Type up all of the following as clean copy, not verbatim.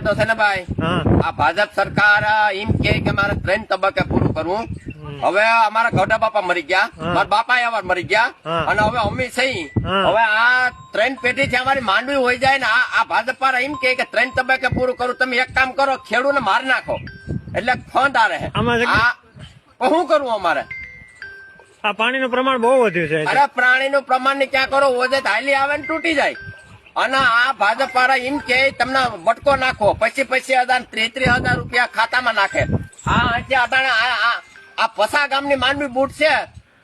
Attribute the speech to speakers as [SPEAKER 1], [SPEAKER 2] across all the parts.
[SPEAKER 1] તો છે ને ભાઈ, આ ભાજપ સરકાર એમ કે મારે 3 તબક્કે પૂરું કરવું. હવે અમારા ગઢા બાપા મરી ગયા, મારા બાપા એવા મરી ગયા, અને હવે અમી સહી હવે આ 3 પેઢી થી અમારી માંડવી હોય જાય ને આ ભાજપ વાળા એમ કે 3 તબક્કે પૂરું કરું. તમે એક કામ કરો, ખેડૂને મારી નાખો એટલે ફંડ આ રહે. શું કરવું અમારે?
[SPEAKER 2] આ પાણીનું પ્રમાણ બહુ વધ્યું છે.
[SPEAKER 1] અરે પ્રાણીનું પ્રમાણ ને ક્યાં કરો, ઓજે હાલી આવે ને તૂટી જાય. અને આ ભાજપ વાળા એમ કે તમને બટકો નાખો, પછી 33,000 રૂપિયા ખાતામાં નાખે. આ પસા ગામની માંડવી બૂટ છે,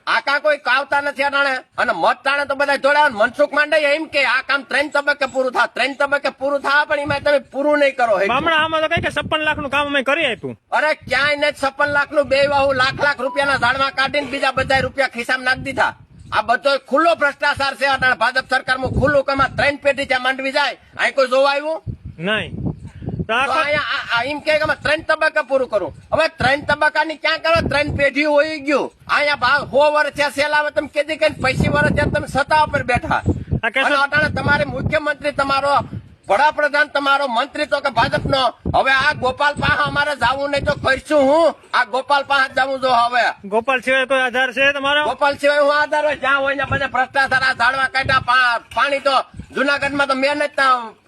[SPEAKER 1] આકા કોઈ કાવતા નથી અટાણે. અને મત તાણે તો બધા જોડ્યા. મનસુખ માંડવિયા એમ કે આ કામ 3 તબક્કે પૂરું થાય, 3 તબક્કે પૂરું થાય, પણ એમાં તમે પૂરું નહીં કરો.
[SPEAKER 2] આમાં તો કઈ કે 56 લાખ નું કામ અમે કરી આપ્યું.
[SPEAKER 1] અરે ક્યાંય ને 56 લાખ નું 2 વાહુ લાખ રૂપિયાના ઝાડમાં કાઢીને બીજા બધા રૂપિયા ખિસ્સામાં નાખી દીધા. આ બધો ખુલ્લો ભ્રષ્ટાચાર છે. અટાણે ભાજપ સરકારમાં ખુલ્લું કમા 3 પેઢી ત્યાં માંડવી જાય, અહીં કોઈ જોવા આવ્યું
[SPEAKER 2] નહીં.
[SPEAKER 1] એમ કે 3 તબક્કે પૂરું કરું. હવે 3 તબક્કાની ક્યાં કરો? 3 પેઢી હોય ગયું. અહીંયા 100 વર્ષ થયા સેલા, તમે કેદી કઈ 50 વર્ષ થયા તમે સત્તા ઉપર બેઠા. અને અટાણે તમારે મુખ્યમંત્રી તમારો, વડાપ્રધાન તમારો, મંત્રી તો કે ભાજપ નો. હવે આ ગોપાલ પાસે અમારે જવું નહીં તો કરશું હું? આ ગોપાલ પાસે જવું જો. હવે
[SPEAKER 2] ગોપાલ સિવાય કોઈ આધાર છે તમારો?
[SPEAKER 1] ગોપાલ સિવાય હું આધાર હોય? જ્યાં હોય ને બધા ભ્રષ્ટાચાર, આ ઝાડવા કાઢ્યા. પાણી તો જુનાગઢમાં તો મહેનત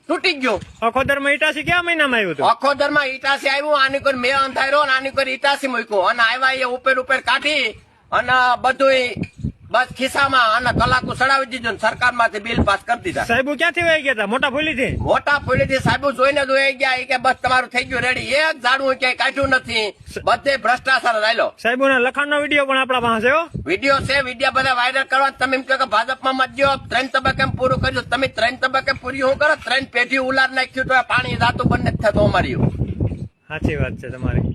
[SPEAKER 1] તૂટી ગયું.
[SPEAKER 2] અખોદર માં ઈટાસી કયા મહિનામાં આવ્યું હતું?
[SPEAKER 1] અખોદર માં ઈટાસી આવ્યું. આની કોઈ મેં અંધાર્યો, આની કોઈ ઈટાસી મૂક્યું, અને આવ્યા એ ઉપર કાઢી અને બધું બસ ખિસ્સામાં અને કલાકો ચડાવી દીધું. સરકાર માંથી બિલ પાસ કરી દીધા.
[SPEAKER 2] સાહેબો ક્યાંથી વહી ગયા હતા? મોટા ફૂલી થી સાહેબો જોઈને જોઈ ગયા કે બસ તમારું થઈ ગયું રેડી. એક ઝાડવું ક્યાંય કાઢ્યું નથી, બધે ભ્રષ્ટાચાર રહેલો. સાહેબો ના લખાણ નો વિડીયો પણ આપણા પાસે
[SPEAKER 1] વિડીયો છે. વિડીયો બધા વાયરલ કરવા. તમે એમ કહો કે ભાજપમાં મત દો, 3 તબક્કે પૂરું કર્યું. તમે 3 તબક્કે પૂરી શું કરો? 3 પેઢી ઉલાર નાખ્યું તો પાણી જાતું બંધ નથી થતું અમારી.
[SPEAKER 2] સાચી વાત છે તમારી.